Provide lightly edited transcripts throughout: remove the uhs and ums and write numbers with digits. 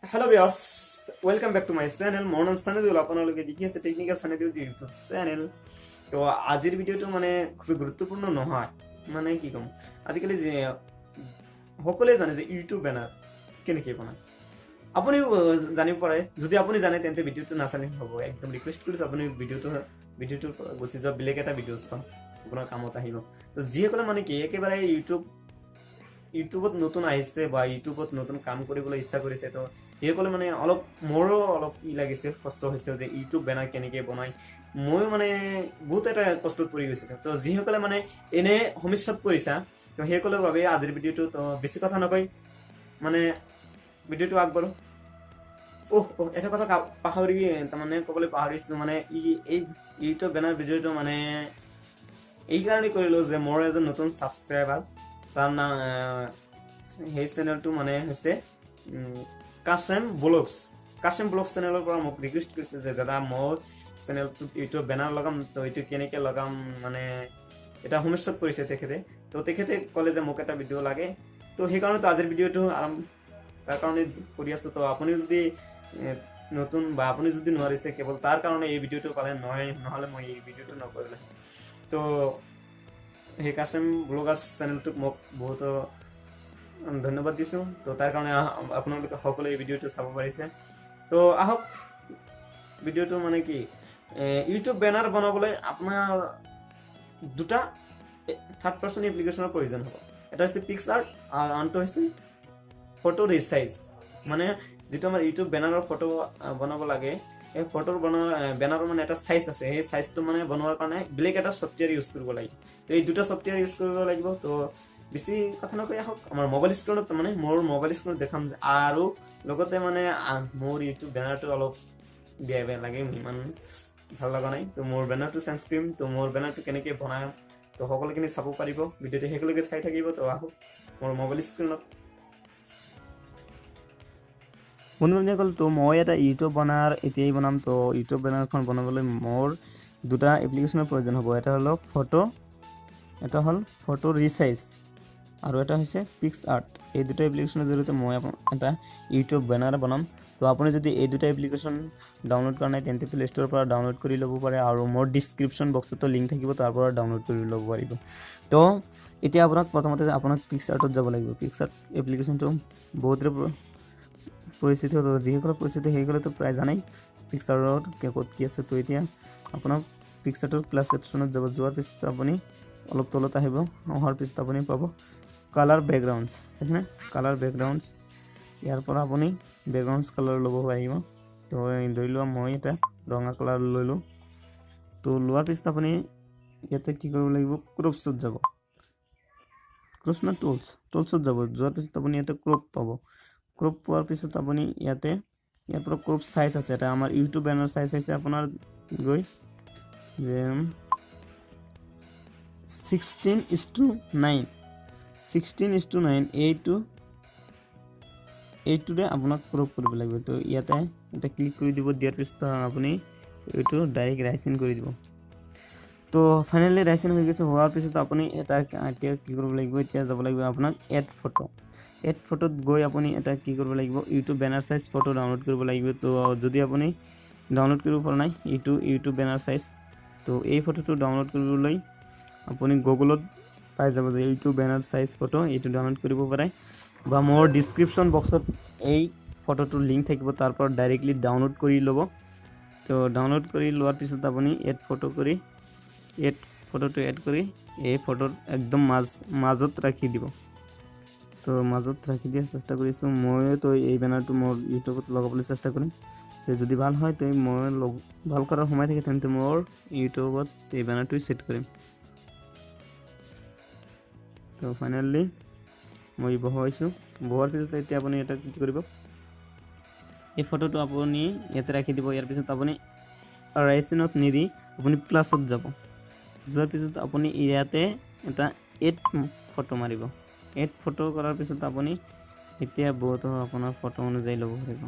Hello viewers, welcome back to my channel. মোৰ নাম সানিদুল, আপোনালোকে দেখি আছে টেকনিক্যাল সানিদুল ইউটিউব চেনেল। তো আজিৰ ভিডিঅ'টো মানে খুব গুৰুত্বপূৰ্ণ নহয়, মানে কি ক'ম, আজিকালি যে সকলোৱে জানে যে ইউটিউব বেনাৰ কেনেকৈ বনায়। আপুনিও জানিব পাৰে, যদি আপুনি জানে তেন্তে ভিডিঅ'টো নাচালে হ'ব। একদম ৰিকুৱেষ্ট কৰিছোঁ আপুনি ভিডিঅ'টো গুচি যোৱা, বেলেগ এটা ভিডিঅ' চাওক, আপোনাৰ কামত আহিব। তো যিসকলে মানে কি একেবাৰে ইউটিউবত নতুন আহিছে বা ইউটিউবত নতুন কাম কৰিবলৈ ইচ্ছা কৰিছে, তো সেইসকলে মানে মোৰো অলপ লাগিছে, কষ্ট হৈছে যে ইউটিউব বেনাৰ কেনেকৈ বনায়। ময়ো মানে বহুত এটা কষ্টত পৰি গৈছিলোঁ। তো যিসকলে মানে এনে সমস্যাত পৰিছা, তো সেইসকলৰ বাবে আজিৰ ভিডিঅ'টো। তো বেছি কথা নকয় মানে ভিডিঅ'টো আগবাঢ়ো। এটা কথা তাৰমানে ক'বলৈ পাহৰিছিলোঁ, মানে এই ইউটিউব বেনাৰ ভিডিঅ'টো মানে এই কাৰণে কৰিলোঁ যে মোৰ এজন নতুন ছাবস্ক্ৰাইবাৰ, তাৰ নাম সেই চেনেলটো মানে হৈছে কাশেম ব্লগছ চেনেলৰ পৰা মোক ৰিকুৱেষ্ট কৰিছে যে দাদা মোৰ চেনেলটোত ইউটিউব বেনাৰ লগাম, তো এইটো কেনেকৈ লগাম, মানে এটা সমস্যাত পৰিছে তেখেতে। তো তেখেতে ক'লে যে মোক এটা ভিডিঅ' লাগে, তো সেইকাৰণেতো আজিৰ ভিডিঅ'টো তাৰ কাৰণে কৰি আছোঁ। তো আপুনি যদি নতুন বা আপুনি যদি নোৱাৰিছে কেৱল তাৰ কাৰণে এই ভিডিঅ'টো পালে, নহ'লে মই এই ভিডিঅ'টো নকৰিলে। তো সেই কাশেম ব্লগাৰ্ছ চেনেলটোক মোক বহুত ধন্যবাদ দিছোঁ। তো তাৰ কাৰণে আপোনালোকে সকলোৱে এই ভিডিঅ'টো চাব পাৰিছে। তো আহক ভিডিঅ'টো মানে কি, ইউটিউব বেনাৰ বনাবলৈ আপোনাৰ দুটা থাৰ্ড পাৰ্চন এপ্লিকেশ্যনৰ প্ৰয়োজন হ'ব। এটা হৈছে পিক্সআৰ্ট আৰু আনটো হৈছে ফটো ৰিচাইজ। মানে যিটো আমাৰ ইউটিউব বেনাৰৰ ফটো বনাব লাগে, এই ফটোৰ বেনাৰৰ মানে এটা চাইজ আছে, সেই চাইজটো মানে বনোৱাৰ কাৰণে বেলেগ এটা ছফ্টৱেৰ ইউজ কৰিব লাগিব। তো এই দুটা ছফ্টৱেৰ ইউজ কৰিব লাগিব। তো বেছি কথা নকৈ আহক আমাৰ মোবাইল স্ক্ৰীণত, মানে মোৰ মোবাইল স্ক্ৰীণত দেখাম যে, আৰু লগতে মানে মোৰ ইউটিউব বেনাৰটো অলপ বেয়া লাগে, ইমান ভাল লগা নাই। তো মোৰ বেনাৰটো চেঞ্জ কৰিম। তো মোৰ বেনাৰটো কেনেকৈ বনাম, তো সকলোখিনি চাব পাৰিব ভিডিঅ'টো, সেইলৈকে চাই থাকিব। তো আহক মোৰ মোবাইল স্ক্ৰীণত। বন্ধুসকল, তো মই এটা ইউটিউব বেনাৰ এতিয়াই বনাম। তো ইউটিউব বেনাৰখন বনাবলৈ মোৰ দুটা এপ্লিকেশ্যনৰ প্ৰয়োজন হ'ব। এটা হ'ল ফটো ৰিচাইজ আৰু এটা হৈছে পিক্সআৰ্ট। এই দুটা এপ্লিকেশ্যনৰ জৰিয়তে মই এটা ইউটিউব বেনাৰ বনাম। তো আপুনি যদি এই দুটা এপ্লিকেশ্যন ডাউনলোড কৰা নাই তেন্তে প্লে' ষ্ট'ৰৰ পৰা ডাউনলোড কৰি ল'ব পাৰে, আৰু মোৰ ডিছক্ৰিপশ্যন বক্সতো লিংক থাকিব, তাৰ পৰা ডাউনলোড কৰি ল'ব পাৰিব। তো এতিয়া প্ৰথমতে পিক্সআৰ্টত যাব লাগিব। পিক্সআৰ্ট এপ্লিকেশ্যনটো বহুতৰে পৰিচিত, যিসকলৰ পৰিচিত সেইসকলেতো প্ৰায় জানেই পিক্সআৰ্টত ক'ত কি আছে। তো এতিয়া আপোনাক পিক্সআৰ্টৰ প্লাছ অপশ্যনত যাব। যোৱাৰ পিছত আপুনি অলপ তলত আহিব, অহাৰ পিছত আপুনি পাব কালাৰ বেকগ্ৰাউণ্ডছ, আছে কালাৰ বেকগ্ৰাউণ্ডছ। ইয়াৰ পৰা আপুনি বেকগ্ৰাউণ্ডছ কালাৰ ল'ব পাৰিব। তো ধৰি লোৱা মই এটা ৰঙা কালাৰ ল'লোঁ। তো লোৱাৰ পিছত আপুনি ইয়াতে কি কৰিব লাগিব, ক্ৰপছত যাব, টুলছত যাব। যোৱাৰ পিছত আপুনি ইয়াতে ক্ৰপ পাব। ক্ৰপ পোৱাৰ পিছত আপুনি ইয়াৰ পৰা ক্ৰপ চাইজ আছে, এটা আমাৰ ইউটিউব বেনাৰ চাইজ আছে আপোনাৰ গৈ যে 16:9 এইটোৰে আপোনাক ক্ৰপ কৰিব লাগিব। তো ইয়াতে এটা ক্লিক কৰি দিব। দিয়াৰ পিছত আপুনি এইটো ডাইৰেক্ট ৰাইচিন কৰি দিব। তো ফাইনেলি ৰাইচিন হৈ গৈছে। হোৱাৰ পিছত আপুনি এতিয়া কি কৰিব লাগিব, এতিয়া যাব লাগিব আপোনাক এড ফটোত গৈ আপুনি এটা কি কৰিব লাগিব, YouTube banner size photo download কৰিব লাগিব। তো যদি আপুনি ডাউনলোড কৰিব পৰা নাই ইউটিউব বেনাৰ চাইজ, তো এই ফটোটো ডাউনলোড কৰিবলৈ আপুনি গুগলত পাই যাব যে ইউটিউব বেনাৰ চাইজ ফটো, এইটো ডাউনলোড কৰিব পাৰে, বা মোৰ ডিছক্ৰিপশ্যন বক্সত এই ফটোটোৰ লিংক থাকিব, তাৰ পৰা ডাইৰেক্টলি ডাউনলোড কৰি ল'ব। তো ডাউনলোড কৰি লোৱাৰ পিছত আপুনি ফটোটো এড কৰি এই ফটোৰ একদম মাজত ৰাখি দিব। তো মাজত ৰাখি দিয়াৰ চেষ্টা কৰিছোঁ মই। তো এই বেনাৰটো মোৰ ইউটিউবত লগাবলৈ চেষ্টা কৰিম। যদি ভাল হয় তো মই ভাল কৰাৰ সময় থাকে তেন্তে মোৰ ইউটিউবত এই বেনাৰটো ছেট কৰিম। তো ফাইনেলি মই বহোৱাৰ পিছত এতিয়া আপুনি এটা কি কৰিব, এই ফটোটো আপুনি ইয়াতে ৰাখি দিব। ইয়াৰ পিছত আপুনি ৰাইচিনত নিদি আপুনি প্লাছত যাব। যোৱাৰ পিছত আপুনি ইয়াতে এটা এড ফটো মাৰিব। এড ফটো কৰাৰ পিছত আপুনি এতিয়া বহুতো আপোনাৰ ফটো অনুযায়ী ল'ব পাৰিব।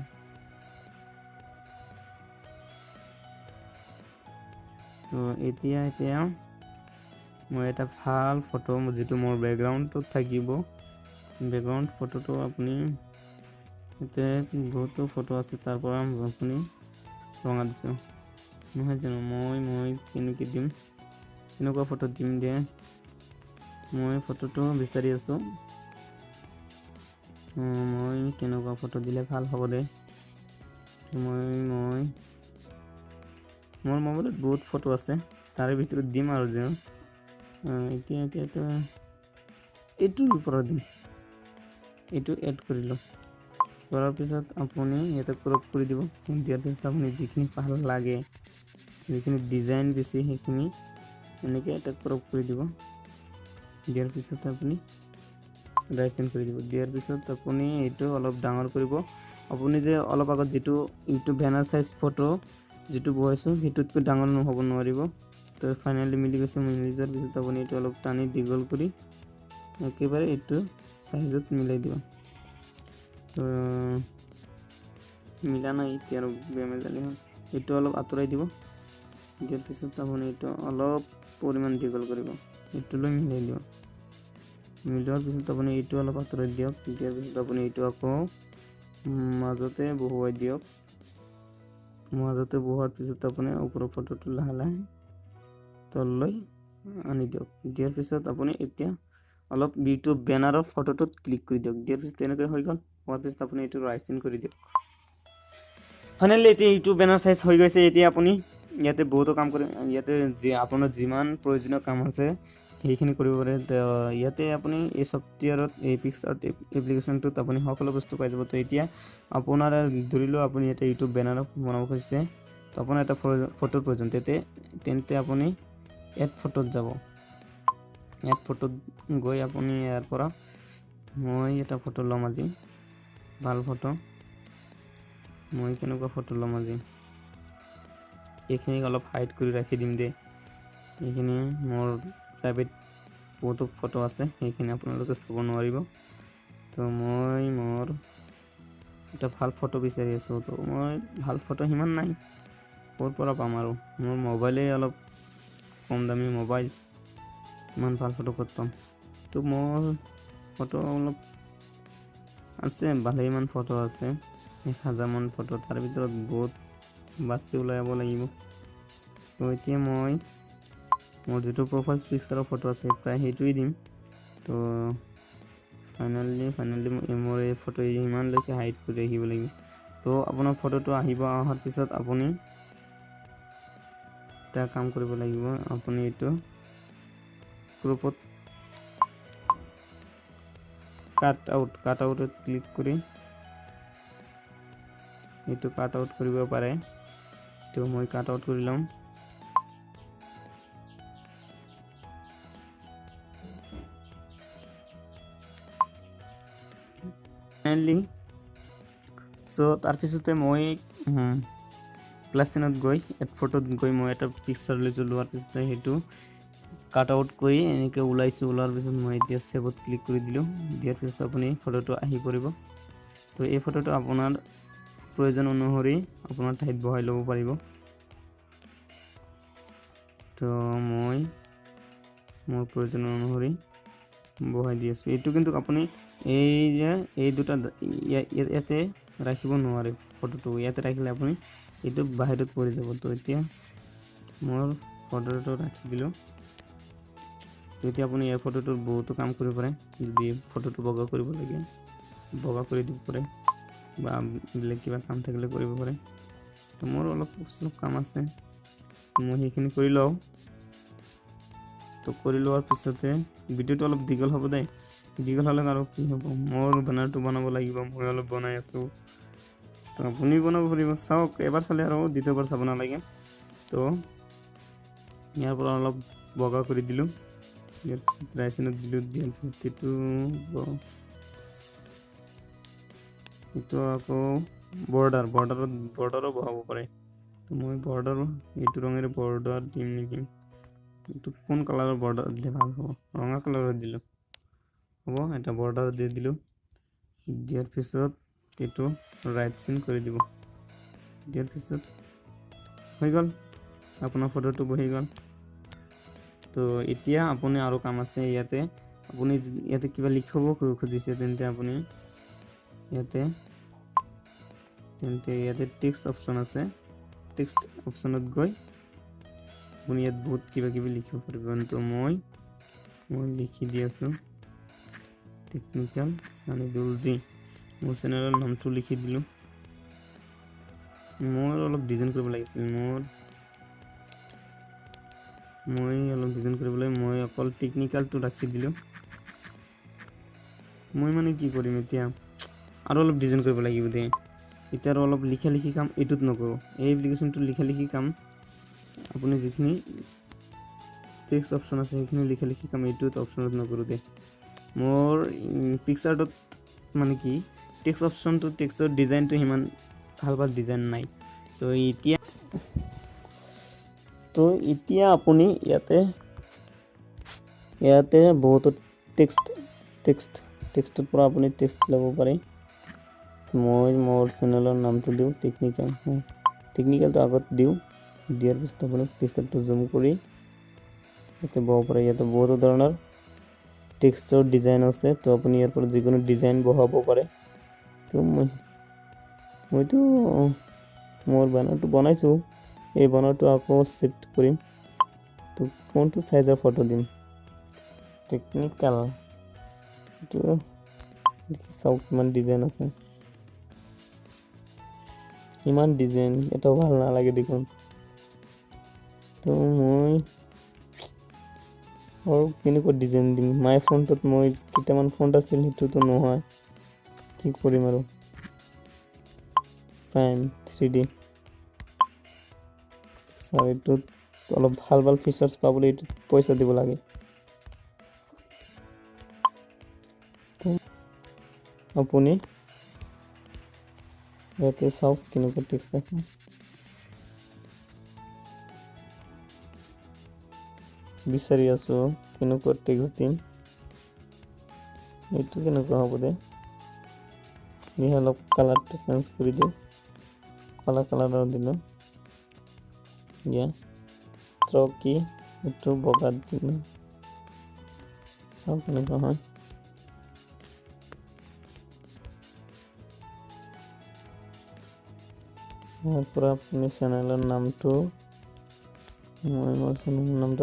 তো এতিয়া মই এটা ভাল ফটো, যিটো মোৰ বেকগ্ৰাউণ্ডত থাকিব, বেকগ্ৰাউণ্ড ফটোটো আপুনি ইয়াতে বহুতো ফটো আছে, তাৰ পৰা আপুনি ৰঙা দিছোঁ নহয় জানো। মই কেনেকৈ দিম, কেনেকুৱা ফটো দিম দিয়ে, মই ফটোটো বিচাৰি আছোঁ। মই কেনেকুৱা ফটো দিলে ভাল হ'ব দে। মই মোৰ মোবাইলত বহুত ফটো আছে, তাৰে ভিতৰত দিম আৰু যে এতিয়াতো এইটোৰ ওপৰত দিম, এইটো এড কৰিলোঁ। কৰাৰ পিছত আপুনি ইয়াতে ক্ৰপ কৰি দিব। দিয়াৰ পিছত আপুনি যিখিনি ভাল লাগে, যিখিনি ডিজাইন বেছি সেইখিনি এনেকৈ এটা ক্ৰপ কৰি দিব। দিয়াৰ পিছত আপুনি ৰাইট চেঞ্জ কৰি দিব। দিয়াৰ পিছত আপুনি এইটো অলপ ডাঙৰ কৰিব। আপুনি যে অলপ আগত যিটো ইউটিউব বেনাৰ সাইজ ফটো যিটো বহাইছোঁ সেইটোতকৈ ডাঙৰ হ'ব নোৱাৰিব। তো ফাইনালি মিলি গৈছে। মিলি যোৱাৰ পিছত আপুনি এইটো অলপ টানি দীঘল কৰি একেবাৰে এইটো সাইজত মিলাই দিব। তো মিলা নাই এতিয়া আৰু বেমেজালি হ'ল, এইটো অলপ আঁতৰাই দিব। দিয়াৰ পিছত আপুনি এইটো অলপ পৰিমাণ দীঘল কৰিব, এইটোলৈ মিলাই দিব। মিলোৱাৰ পিছত আপুনি এইটো অলপ আঁতৰাই দিয়ক। দিয়াৰ পিছত আপুনি এইটো আকৌ মাজতে বহুৱাই দিয়ক। মাজতে বহুৱাৰ পিছত আপুনি ওপৰৰ ফটোটো লাহে লাহে তললৈ আনি দিয়ক। দিয়াৰ পিছত আপুনি এতিয়া অলপ ইউটিউব বেনাৰৰ ফটোটোত ক্লিক কৰি দিয়ক। দিয়াৰ পিছত তেনেকৈ হৈ গ'ল। হোৱাৰ পিছত আপুনি এইটো ৰাইট চেঞ্জ কৰি দিয়ক। ফাইনেলি এতিয়া ইউটিউব বেনাৰ সাইজ হৈ গৈছে। এতিয়া আপুনি ইয়াতে বহুতো কাম কৰি, ইয়াতে আপোনাৰ যিমান প্ৰয়োজনীয় কাম আছে সেইখিনি কৰিব পাৰে। ইয়াতে আপুনি এই ছফ্টৱেৰত, এই পিক্সাৰ্ট এপ্লিকেশ্যনটোত আপুনি সকলো বস্তু পাই যাব। তো এতিয়া আপোনাৰ ধৰি লওক আপুনি এটা ইউটিউব বেনাৰ বনাব খুজিছে, তো আপোনাৰ এটা ফটোৰ প্ৰয়োজন। তেন্তে আপুনি এড ফটোত যাব। এড ফটোত গৈ আপুনি ইয়াৰ পৰা মই এটা ফটো ল'ম আজি, ভাল ফটো। মই কেনেকুৱা ফটো ল'ম আজি, এইখিনি অলপ হাইড কৰি ৰাখি দিম দে। এইখিনি মোৰ প্ৰাইভেট বহুতো ফটো আছে, সেইখিনি আপোনালোকে চাব নোৱাৰিব। তো মই মোৰ এটা ভাল ফটো বিচাৰি আছোঁ। তো মই ভাল ফটো সিমান নাই, ক'ৰ পৰা পাম আৰু। মোৰ মোবাইলেই অলপ কম দামী মোবাইল, ইমান ভাল ফটো ক'ত পাম। তো মোৰ ফটো অলপ আছে, ভালেমান ফটো আছে, 1000মান ফটো। তাৰ ভিতৰত বহুত বাছি ওলাব লাগিব। তো এতিয়া মই মোৰ যিটো প্ৰফাইল পিকচাৰৰ ফটো আছে প্ৰায় সেইটোৱেই দিম। তো ফাইনেলি মোৰ এই ফটো ইমানলৈকে হাইড কৰি ৰাখিব লাগিব। তো আপোনাৰ ফটোটো অহাৰ পিছত আপুনি এটা কাম কৰিব লাগিব। আপুনি এইটো ক্ৰপত কাট আউটত ক্লিক কৰি এইটো কাট আউট কৰিব পাৰে। তো মই কাট আউট কৰি ল'ম। ফাইনেলি তাৰপিছতে মই প্লাছ চিনত গৈ এড ফটোত গৈ মই এটা পিকচাৰ লৈছোঁ। লোৱাৰ পিছতে সেইটো কাট আউট কৰি এনেকৈ ওলাইছোঁ। ওলোৱাৰ পিছত মই এতিয়া ছেভত ক্লিক কৰি দিলোঁ। দিয়াৰ পিছত আপুনি ফটোটো আহি পৰিব। তো এই ফটোটো আপোনাৰ প্ৰয়োজন অনুসৰি আপোনাৰ ঠাইত বহাই ল'ব পাৰিব। তো মই মোৰ প্ৰয়োজন অনুসৰি বহাই দি আছোঁ। এইটো কিন্তু আপুনি এই দুটা ইয়াতে ৰাখিব নোৱাৰে ফটোটো। ইয়াতে ৰাখিলে আপুনি এইটো বাহিৰত পৰি যাব। তো এতিয়া মোৰ ফটোটো ৰাখি দিলোঁ। তো এতিয়া আপুনি এই ফটোটোৰ বহুতো কাম কৰিব পাৰে। যদি ফটোটো বগা কৰিব লাগে, বগা কৰি দিব পাৰে, বা বেলেগ কিবা কাম থাকিলে কৰিব পাৰে। তো মোৰ অলপ কাম আছে, মই সেইখিনি কৰি লওঁ। তো কৰি লোৱাৰ পিছতে ভিডিঅ'টো অলপ দীঘল হ'ব দেই। দীঘল হ'লে আৰু কি হ'ব, মোৰ বেনাৰটো বনাব লাগিব, মই অলপ বনাই আছোঁ। তো আপুনি বনাব পাৰিব, চাওক। এবাৰ চালে আৰু দ্বিতীয়বাৰ চাব নালাগে। তো ইয়াৰ পৰা অলপ বগা কৰি দিলোঁ। ইয়াৰ পিছত ৰাইচিনত দিলোঁ। দিয়াৰ পিছত এইটো আকৌ বৰ্ডাৰো বহাব পাৰে। তো মই বৰ্ডাৰ এইটো ৰঙেৰে বৰ্ডাৰ দিম নেকি। এইটো কোন কালাৰৰ বৰ্ডাৰ দিলে ভাল হ'ব, ৰঙা কালাৰত দিলোঁ হ'ব। এটা বৰ্ডাৰ দি দিলোঁ। দিয়াৰ পিছত এইটো ৰাইট চেঞ্জ কৰি দিব। দিয়াৰ পিছত হৈ গ'ল, আপোনাৰ ফটোটো বহি গ'ল। তো এতিয়া আপুনি আৰু কাম আছে ইয়াতে। আপুনি ইয়াতে কিবা লিখিব খুজিছে, তেন্তে আপুনি ইয়াতে তেন্তে ইয়াতে টেক্সট অপশ্যন আছে, টেক্সট অপশ্যনত গৈ আপুনি ইয়াত বহুত কিবা কিবি লিখিব পাৰিব। তো মই লিখি দি আছোঁ টেকনিকেল সানিদুল জি, মোৰ চেনেলৰ নামটো লিখি দিলোঁ। মোৰ অলপ ডিজাইন কৰিব লাগিছিল, মই অলপ ডিজাইন কৰিবলৈ মই অকল টেকনিকেলটো ৰাখি দিলোঁ। মই মানে কি কৰিম এতিয়া, আৰু অলপ ডিজাইন কৰিব লাগিব দেই। এতিয়া আৰু অলপ লিখা লিখি কাম এইটোত নকৰোঁ, এই এপ্লিকেশ্যনটো লিখা লিখি কাম আপুনি যিখিনি টেক্সট অপশ্যন আছে সেইখিনি লিখা লিখি কাম এইটোত অপশ্যনত নকৰোঁ দেই। মোৰ পিকচাৰটোত মানে কি টেক্সট অপশ্যনটো টেক্সটৰ ডিজাইনটো সিমান ভাল ডিজাইন নাই। তো এতিয়া আপুনি ইয়াতে বহুতো টেক্সটৰ পৰা আপুনি টেক্সট ল'ব পাৰে। মই মোৰ চেনেলৰ নামটো দিওঁ টেকনিকেলটো আগত দিওঁ, দিয়াৰ পিছত আপুনি পিকচাৰটো জুম কৰি ইয়াতে বহাব পাৰে। ইয়াতে বহুতো ধৰণৰ টেক্সটৰ ডিজাইন আছে, তো আপুনি ইয়াৰ পৰা যিকোনো ডিজাইন বহাব পাৰে। তো মইতো মোৰ বেনাৰটো বনাইছোঁ, এই বেনাৰটো আকৌ শিফ্ট কৰিম। তো কোনটো সাইজৰ ফটো দিম, টেকনিকেল এইটো চাওক কিমান ডিজাইন আছে, ইমান ডিজাইন এটাও ভাল নালাগে দেখোন। তো মই আৰু কেনেকুৱা ডিজাইন দিম, মাই ফোনটোত মই কেইটামান ফোন আছিল, সেইটোতো নহয়, কি কৰিম আৰু প্ৰাইম 3D এইটোত অলপ ভাল ফিচাৰ্ছ পাবলৈ এইটোত পইচা দিব লাগে। আপুনি ইয়াতে চাওক কেনেকুৱা টেক্সট আছে, বিচাৰি আছোঁ কেনেকুৱা টেক্সট দিম। এইটো কেনেকুৱা হ'ব দে, অলপ কালাৰটো চেঞ্জ কৰি দিওঁ, কলা কালাৰৰ দিলোঁ, ষ্ট্ৰকি এইটো বগা দিলোঁ, চাওক কেনেকুৱা হয়। ইয়াৰ পৰা আপুনি চেনেলৰ নামটো, মই মোৰ চেনেলৰ নামটো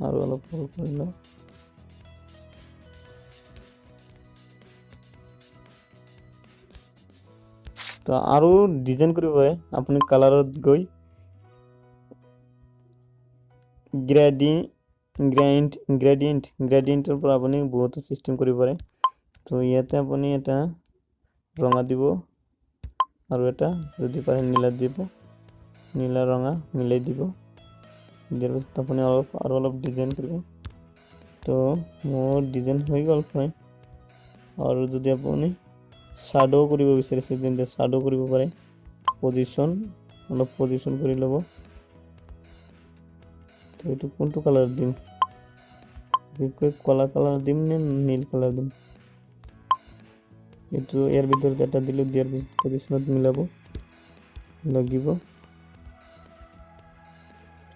আৰু অলপ সৰু কৰি লওঁ। তো আৰু ডিজাইন কৰিব পাৰে আপুনি কালাৰত গৈ গ্ৰেডিয়েণ্টৰ পৰা আপুনি বহুতো চিষ্টেম কৰিব পাৰে। তো ইয়াতে আপুনি এটা ৰঙা দিব আৰু এটা যদি পাৰে নীলা দিব, নীলা ৰঙা মিলাই দিব, দিয়াৰ পিছত আপুনি অলপ ডিজাইন কৰিব। তো মোৰ ডিজাইন হৈ গ'ল ফ্ৰেণ্ড। আৰু যদি আপুনি শ্যাডো কৰিব বিচাৰিছে তেন্তে শ্যাডো কৰিব পাৰে, অলপ পজিশ্যন কৰি ল'ব। তো এইটো কোনটো কালাৰ দিম, কলা কালাৰ দিম নে নীল কালাৰ দিম, এইটো ইয়াৰ ভিতৰত এটা দিলোঁ, দিয়াৰ পিছত পজিশ্যনত মিলাব লাগিব।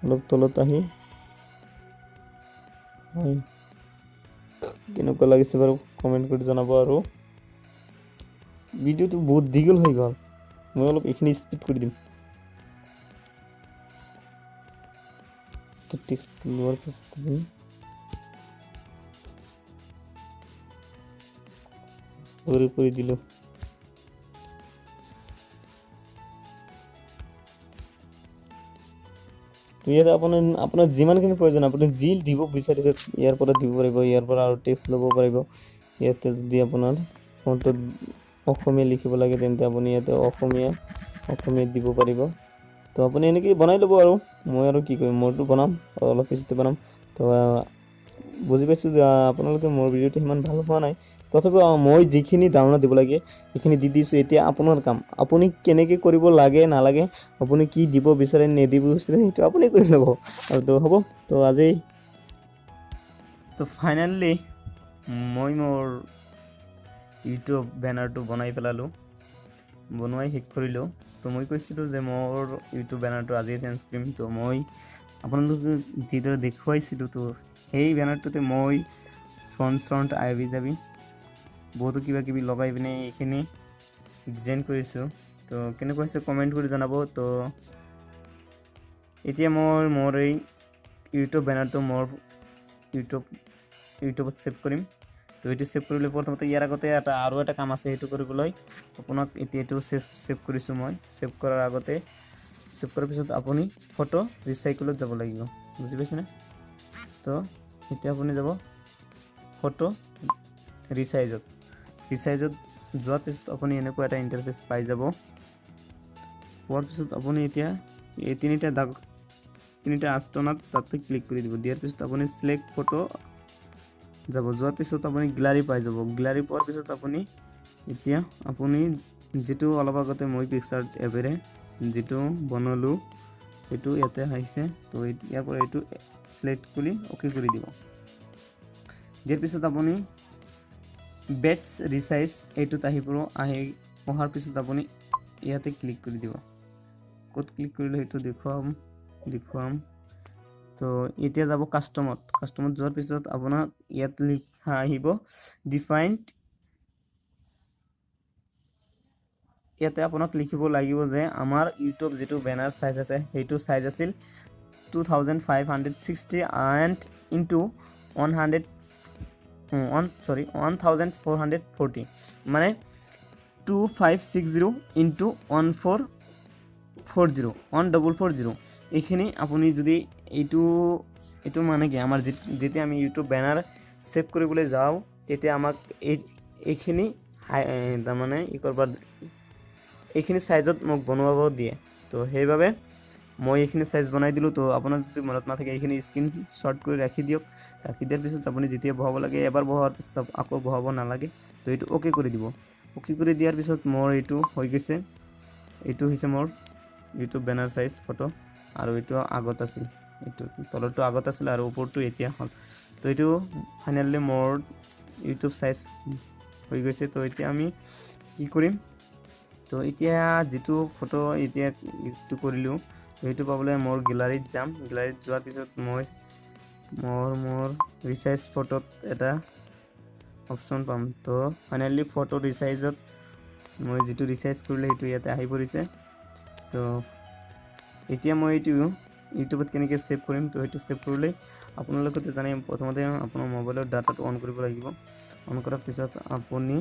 অলপ তলত আহি কেনেকুৱা লাগিছে বাৰু কমেণ্ট কৰি জনাব। আৰু ভিডিঅ'টো বহুত দীঘল হৈ গ'ল, মই অলপ এইখিনি স্পীড কৰি দিম। টেক্সট লোৱাৰ পিছত কৰি দিলোঁ। ইয়াত আপোনাৰ যিমানখিনি প্ৰয়োজন আপুনি যি দিব বিচাৰিছে ইয়াৰ পৰা দিব পাৰিব, ইয়াৰ পৰা আৰু টেক্সট ল'ব পাৰিব। ইয়াতে যদি আপোনাৰ ফোনটোত অসমীয়া লিখিব লাগে তেন্তে আপুনি ইয়াতে অসমীয়া দিব পাৰিব। তো আপুনি এনেকৈ বনাই ল'ব। আৰু মই আৰু কি কৰিম, মোৰটো বনাম, অলপ পিছতে বনাম। তো বুজি পাইছোঁ যে আপোনালোকে মোৰ ভিডিঅ'টো সিমান ভাল হোৱা নাই, তথাপিও মই যিখিনি ধাৰণা দিব লাগে সেইখিনি দি দিছোঁ। এতিয়া আপোনাৰ কাম, আপুনি কেনেকৈ কৰিব লাগে নালাগে, আপুনি কি দিব বিচাৰে নিদিব বিচাৰে সেইটো আপুনি কৰি ল'ব। আৰু তো হ'ব, তো আজি তো ফাইনেলি মই মোৰ ইউটিউব বেনাৰটো বনাই পেলালোঁ, বনোৱাই শেষ কৰিলোঁ। তো মই কৈছিলোঁ যে মোৰ ইউটিউব বেনাৰটো আজিয়ে চেঞ্জ কৰিম। তো মই আপোনালোকে যিদৰে দেখুৱাইছিলোঁ, তো সেই বেনাৰটোতে মই ফ্ৰণ্ট আইবি যাবি বহুতো কিবা কিবি লগাই পিনে এইখিনি ডিজাইন কৰিছোঁ। তো তো কেনেকুৱা হৈছে কমেণ্ট কৰি জনাব। তো এতিয়া মই মোৰ এই ইউটিউব বেনাৰটো মোৰ ইউটিউবত ছেভ কৰিম। তো এইটো ছেভ কৰিলে প্ৰথমতে ইয়াৰ আগতে আৰু এটা কাম আছে, সেইটো কৰিবলৈ আপোনাক এতিয়া এইটো ছেভ কৰিছোঁ মই। ছেভ কৰাৰ আগতে ছেভ কৰাৰ পিছত আপুনি ফটো ৰিচাইকেলত যাব লাগিব, বুজি পাইছেনে? তো এতিয়া আপুনি যাব ফটো ৰিচাইজত যোৱাৰ পিছত আপুনি এনেকুৱা এটা ইণ্টাৰফেচ পাই যাব। পোৱাৰ পিছত আপুনি এতিয়া এই তিনিটা আস্তনাত তাতে ক্লিক কৰি দিব। দিয়াৰ পিছত আপুনি চিলেক্ট ফটো যোৱাৰ পিছত আপুনি গ্যালাৰী পাই যাব। গ্যালাৰী পোৱাৰ পিছত আপুনি যিটো অলপ আগতে মই পিকচাৰ এপেৰে যিটো বনালোঁ সেইটো ইয়াতে আহিছে। তো ইয়াৰ পৰা এইটো চিলেক্ট কৰি অ'কে কৰি দিব। দিয়াৰ পিছত আপুনি বেটছ ৰিচাইজ এইটোত অহাৰ পিছত আপুনি ইয়াতে ক্লিক কৰি দিব। ক'ত ক্লিক কৰিলে সেইটো দেখুৱাম। তো এতিয়া যাব কাষ্টমত যোৱাৰ পিছত আপোনাক ইয়াত লিখা আহিব ডিফাইন্ড। ইয়াতে আপোনাক লিখিব লাগিব যে আমাৰ ইউটিউব যিটো বেনাৰ সাইজ আছে সেইটো সাইজ আছিল 2560 and into 1440 মানে 2560 into 1440 এইখিনি আপুনি যদি এইটো মানে কি আমাৰ যেতিয়া আমি ইউটিউব বেনাৰ সেভ কৰিবলৈ যাওঁ তেতিয়া আমাক এইখিনি তাৰমানে এইখিনি সাইজত মোক বনাব দিয়ে। তো সেইভাবে মই এইখিনি সাইজ বনাই দিলোঁ। তো আপোনাৰ যদি মনত নাথাকে এইখিনি স্ক্ৰীনশ্বট কৰি ৰাখি দিয়ক। ৰাখি দিয়াৰ পিছত আপুনি যেতিয়া বহাব লাগে এবাৰ বহোৱাৰ পিছত আকৌ বহাব নালাগে। তো এইটো অ'কে কৰি দিব। অ'কে কৰি দিয়াৰ পিছত মোৰ এইটো হৈ গৈছে। এইটো হৈছে মোৰ ইউটিউব বেনাৰ সাইজ ফটো, আৰু এইটো আগত আছিল, এইটো তলৰটো আগত আছিল আৰু ওপৰটো এতিয়া হ'ল। তো এইটো ফাইনেলি মোৰ ইউটিউব সাইজ হৈ গৈছে। তো এতিয়া আমি কি কৰিম, তো এতিয়া যিটো ফটো এতিয়া ইটো কৰিলোঁ সেইটো পাবলৈ মোৰ গেলাৰীত যাম। গেলাৰীত যোৱাৰ পিছত মই মোৰ ৰিচাইজ ফটোত এটা অপশ্যন পাম। তো ফাইনেলি ফটো ৰিচাইজত মই যিটো ৰিচাইজ কৰিলোঁ সেইটো ইয়াতে আহি পৰিছে। তো এতিয়া মই এইটো ইউটিউবত কেনেকৈ ছেভ কৰিম, তো সেইটো ছেভ কৰিলে আপোনালোকে জানে প্ৰথমতে আপোনাৰ মোবাইলৰ ডাটাটো অন কৰিব লাগিব। অন কৰাৰ পিছত আপুনি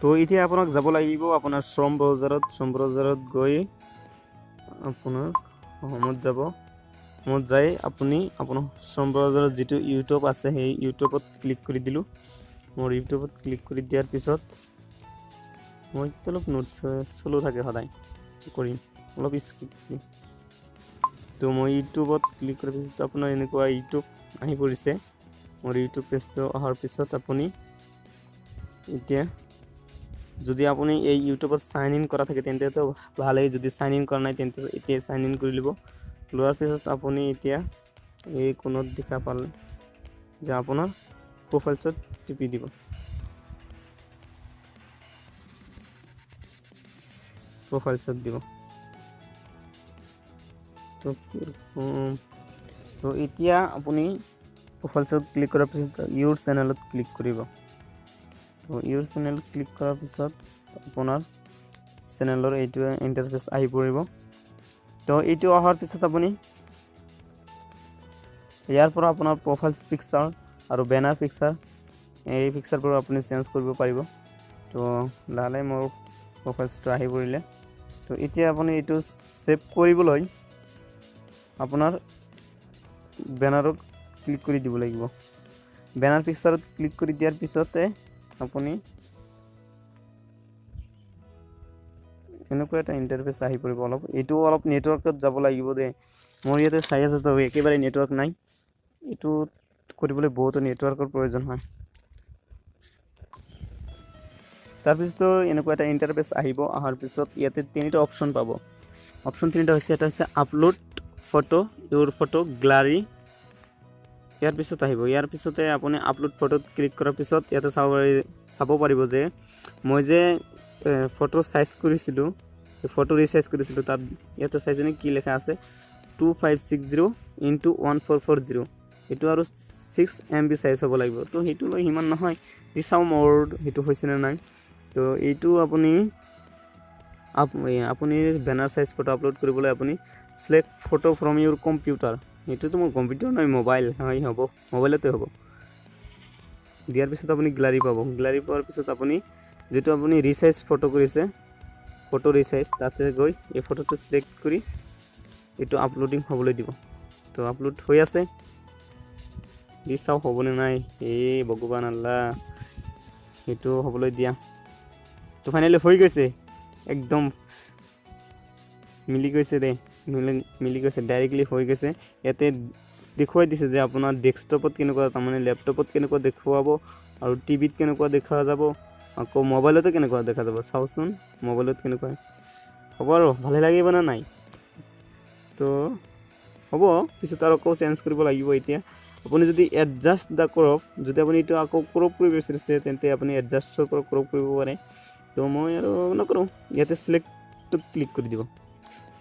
তো এতিয়া আপোনাক যাব লাগিব আপোনাৰ শ্ৰম ব্ৰাউজাৰত গৈ আপোনাৰ হোমত যাই আপুনি আপোনাৰ শ্ৰম ব্ৰাউজাৰত যিটো ইউটিউব আছে সেই ইউটিউবত ক্লিক কৰি দিলোঁ। মোৰ ইউটিউবত ক্লিক কৰি দিয়াৰ পিছত মই অলপ নোট চলো থাকে সদায় কৰিম অলপ স্কিপ। তো মই ইউটিউবত ক্লিক কৰাৰ পিছত আপোনাৰ এনেকুৱা ইউটিউব আহি পৰিছে। মোৰ ইউটিউব পেজটো অহাৰ পিছত আপুনি এতিয়া যদি আপুনি এই ইউটিউবত সাইন ইন কৰা থাকে তেন্তে তো ভালেই, যদি সাইন ইন কৰা নাই তেন্তে এতিয়া সাইন ইন কৰি ল'ব। লোৱাৰ পিছত আপুনি এতিয়া এই কোণত দেখা পালে যে আপোনাৰ প্ৰফাইলছত টিপি দিব। প্ৰফাইলছত দিব। তো এতিয়া আপুনি প্ৰফাইলছত ক্লিক কৰাৰ পিছত ইউৰ চেনেলত ক্লিক কৰিব। তো ইউৰ চেনেল ক্লিক কৰাৰ পিছত আপোনাৰ চেনেলৰ এইটো ইণ্টাৰফেচ আহি পৰিব। তো এইটো অহাৰ পিছত আপুনি ইয়াৰ পৰা আপোনাৰ প্ৰফাইল পিকচাৰ আৰু বেনাৰ পিকচাৰ এই পিকচাৰবোৰ আপুনি চেঞ্জ কৰিব পাৰিব। তো লাহে মোৰ প্ৰফাইলটো আহি পৰিলে। তো এতিয়া আপুনি এইটো সেভ কৰিবলৈ আপোনাৰ বেনাৰত ক্লিক কৰি দিব লাগিব। বেনাৰ পিকচাৰত ক্লিক কৰি দিয়াৰ পিছতে আপুনি এনেকুৱা এটা ইণ্টাৰফেচ আহি পৰিব। এইটো অলপ নেটৱৰ্কত যাব লাগিব দেই। মোৰ ইয়াতে চাই আছে তো একেবাৰে নেটৱৰ্ক নাই। এইটো কৰিবলৈ বহুতো নেটৱৰ্কৰ প্ৰয়োজন হয়। তাৰপিছত এনেকুৱা এটা ইণ্টাৰফেচ আহিব। অহাৰ পিছত ইয়াতে তিনিটা অপশ্যন পাব। অপশ্যন তিনিটা হৈছে, এটা হৈছে আপলোড ফটো, ইউৰ ফটো, গ্যালাৰী। ইয়াৰ পিছত আহিব। ইয়াৰ পিছতে আপুনি আপলোড ফটোত ক্লিক কৰাৰ পিছত ইয়াতে চাব পাৰিব যে মই যে ফটো সাইজ কৰিছিলোঁ, ফটো ৰিচাইজ কৰিছিলোঁ, তাত ইয়াতে চাইছেনে কি লেখা আছে 2560 into 1440। এইটো আৰু 6 MB সাইজ হ'ব লাগিব তো সেইটো লৈ হিমান নহয় দি চাও মোৰ সেইটো হৈছে নে নাই তো এইটো আপুনি ব্যানাৰ সাইজ ফটো আপলোড কৰিবলৈ আপুনি select photo from Euro computer এইটো তো মোৰ কম্পিউটাৰ নহয় মোবাইল হয় হ'ব মোবাইলতে হ'ব দিয়াৰ পিছত আপুনি গ্যালাৰি পাব গ্যালাৰি পোৱাৰ পিছত আপুনি যেটো আপুনি ৰিসাইজ ফটো কৰিছে ফটো ৰিসাইজ তাতে গৈ এই ফটোটো সিলেক্ট কৰি এইটো আপলোডিং হ'বলৈ দিব তো আপলোড হৈ আছে দি চাও হ'বনে নাই ভগৱান আল্লাহ এইটো হ'বলৈ দিয়া তো ফাইনালি হৈ গৈছে একদম মিলি গৈছে দে মিলি গৈছে ডাইৰেক্টলি হৈ গৈছে ইয়াতে দেখুৱাই দিছে যে আপোনাৰ ডেস্কটপত কেনেকুৱা তাৰমানে ল্যাপটপত কেনেকুৱা দেখুৱাব আৰু টিভিত কেনেকুৱা দেখা যাব আকৌ মোবাইলতো কেনেকুৱা দেখা যাব চাওচোন মোবাইলত কেনেকুৱা হ'ব আৰু ভালে লাগিব না নাই তো হ'ব পিছত আৰু আকৌ চেঞ্জ কৰিব লাগিব এতিয়া আপুনি যদি এডজাষ্ট দা ক্ৰপ যদি আপুনি এইটো আকৌ ক্ৰপ কৰিব বিচাৰিছে তেন্তে আপুনি এডজাষ্টৰ পৰা ক্ৰপ কৰিব পাৰে তো মই আৰু নকৰোঁ ইয়াতে সিলেক্টত ক্লিক কৰি দিব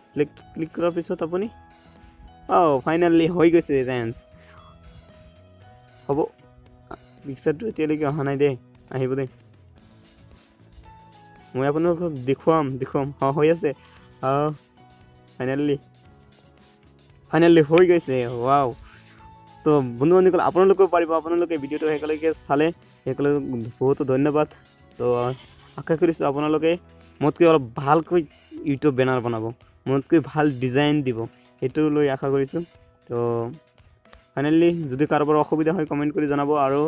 সিলেক্ট ক্লিক কৰাৰ পিছত আপুনি ফাইনালি হৈ গৈছে ৰেঞ্জ হ'ব পিকচাৰটো এতিয়ালৈকে অহা নাই দে আহিব দে মই আপোনালোকক দেখুৱাম হৈ আছে ফাইনালি হৈ গৈছে ৱাও তো বন্ধু বান্ধৱীসকল আপোনালোকেও পাৰিব আপোনালোকে ভিডিঅ'টো একেলগে চালে একেলগে বহুত ধন্যবাদ তো আশা কৰিছোঁ আপোনালোকে মোতকৈ অলপ ভালকৈ ইউটিউব বেনাৰ বনাব মোতকৈ ভাল ডিজাইন দিব এইটো লৈ আশা কৰিছোঁ তো ফাইনালি যদি কাৰোবাৰ অসুবিধা হয় কমেণ্ট কৰি জনাব আৰু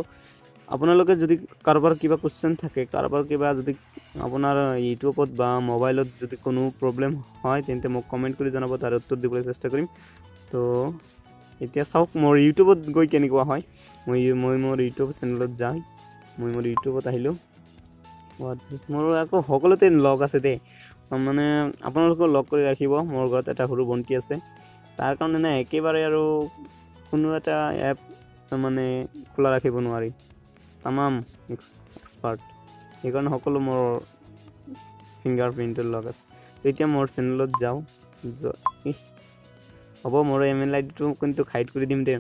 আপোনালোকে যদি কাৰোবাৰ কিবা কোৱেশ্চন থাকে কাৰোবাৰ কিবা যদি আপোনাৰ ইউটিউবত বা মোবাইলত যদি কোনো প্ৰব্লেম হয় তেন্তে মোক কমেণ্ট কৰি জনাব তাৰ উত্তৰ দিবলৈ চেষ্টা কৰিম তো এতিয়া চাওক মোৰ ইউটিউবত গৈ কেনেকুৱা হয় মই মোৰ ইউটিউব চেনেলত যাই মই মোৰ ইউটিউবত আহিলোঁ মোৰ আকৌ সকলোতে লগ আছে দেই মানে আপোনালোকক লগ কৰি ৰাখিব মোৰ ঘৰত এটা সৰু ভণ্টি আছে তাৰ কাৰণে না একেবাৰে আৰু কোনো এটা এপ মানে খোলা ৰাখিব নোৱাৰি তামাম এক্সপাৰ্ট সেইকাৰণে সকলো মোৰ ফিংগাৰপ্ৰিণ্টৰ লগ আছে তো এতিয়া মোৰ চেনেলত যাওঁ হ'ব মোৰ ইমেইল আইডিটো কিন্তু হাইড কৰি দিম দে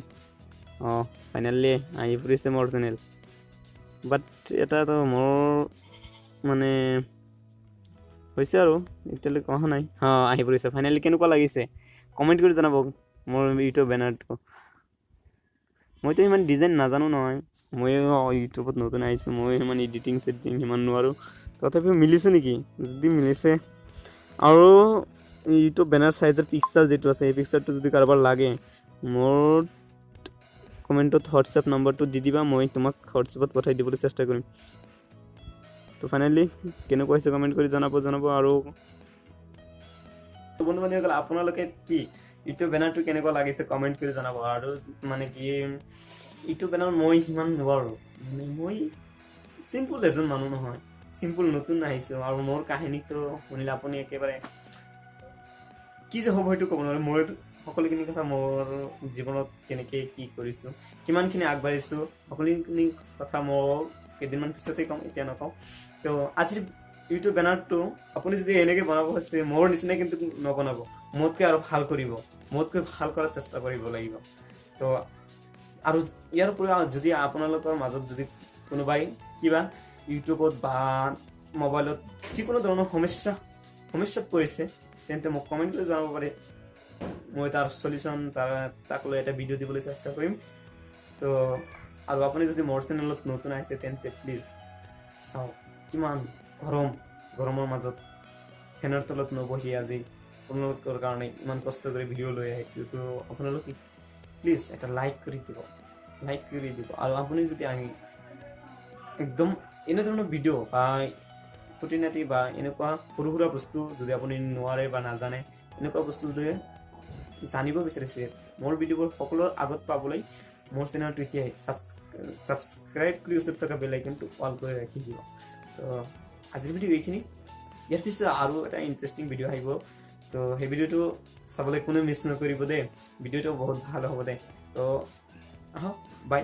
ফাইনালি আহি পৰিছে মোৰ চেনেল বাট এটাতো মোৰ মানে হৈছে আৰু এতিয়ালৈকে অহা নাই আহি পৰিছে ফাইনালি কেনেকুৱা লাগিছে কমেণ্ট কৰি জনাব মোৰ ইউটিউব বেনাৰটো মইতো ইমান ডিজাইন নাজানো নহয় মই ইউটিউবত নতুন আহিছোঁ মই ইমান এডিটিং চেডিটিং সিমান নোৱাৰোঁ তথাপিও মিলিছে নেকি যদি মিলিছে আৰু ইউটিউব বেনাৰ সাইজৰ পিকচাৰ যেটো আছে এই পিকচাৰটো যদি কাৰোবাৰ লাগে মোৰ কমেণ্টত হোৱাটছআপ নম্বৰটো দি দিবা মই তোমাক হোৱাটছআপত পঠাই দিবলৈ চেষ্টা কৰিম তো ফাইনালি কেনেকুৱা হৈছে কমেণ্ট কৰি জনাব আৰু বন্ধু বান্ধৱীসকল আপোনালোকে কি ইউটিউব বেনাৰটো কেনেকুৱা লাগিছে কমেণ্ট কৰি জনাব আৰু মানে কি ইউটিউব বেনাৰ মই সিমান নোৱাৰোঁ মানে মই চিম্পল এজন মানুহ নহয় চিম্পল নতুন আহিছোঁ আৰু মোৰ কাহিনীটো শুনিলে আপুনি একেবাৰে কি যে হ'ব সেইটো ক'ব নোৱাৰে মই সকলোখিনি কথা মোৰ জীৱনত কেনেকৈ কি কৰিছোঁ কিমানখিনি আগবাঢ়িছোঁ সকলোখিনি কথা মই কেইদিনমান পিছতে ক'ম এতিয়া নকওঁ তো আজিৰ ইউটিউব বেনাৰটো আপুনি যদি এনেকৈ বনাব খুজিছে মোৰ নিচিনা কিন্তু নবনাব মোতকৈ আৰু ভাল কৰিব মোতকৈ ভাল কৰাৰ চেষ্টা কৰিব লাগিব তো আৰু ইয়াৰ পৰা যদি আপোনালোকৰ মাজত যদি কোনোবাই কিবা ইউটিউবত বা মোবাইলত যিকোনো ধৰণৰ সমস্যাত পৰিছে তেন্তে মোক কমেণ্ট কৰি জনাব পাৰে মই তাৰ সলিউশ্যন তাক লৈ এটা ভিডিঅ' দিবলৈ চেষ্টা কৰিম তো আৰু আপুনি যদি মোৰ চেনেলত নতুন আহিছে তেন্তে প্লিজ চাওক কিমান গৰমৰ মাজত ফেনৰ তলত নবহি আজি আপোনালোকৰ কাৰণে ইমান কষ্ট কৰি ভিডিঅ' লৈ আহিছোঁ তো আপোনালোকে প্লিজ এটা লাইক কৰি দিব আৰু আপুনি যদি আহি একদম এনেধৰণৰ ভিডিঅ' বা খুঁটিনাটি বা এনেকুৱা সৰু সুৰা বস্তু যদি আপুনি নোৱাৰে বা নাজানে এনেকুৱা বস্তু যদি জানিব বিচাৰিছে মোৰ ভিডিঅ'বোৰ সকলোৰ আগত পাবলৈ মোৰ চেনেলটো এতিয়া ছাবস্ক্ৰাইব কৰি ওচৰত থকা বেল আইকনটো অল কৰি ৰাখি দিব তো আজিৰ ভিডিঅ' এইখিনি ইয়াৰ পিছত আৰু এটা ইণ্টাৰেষ্টিং ভিডিঅ' আহিব তো সেই ভিডিঅ'টো চাবলৈ কোনো মিছ নকৰিব দেই ভিডিঅ'টো বহুত ভাল হ'ব দে তো আহক বাই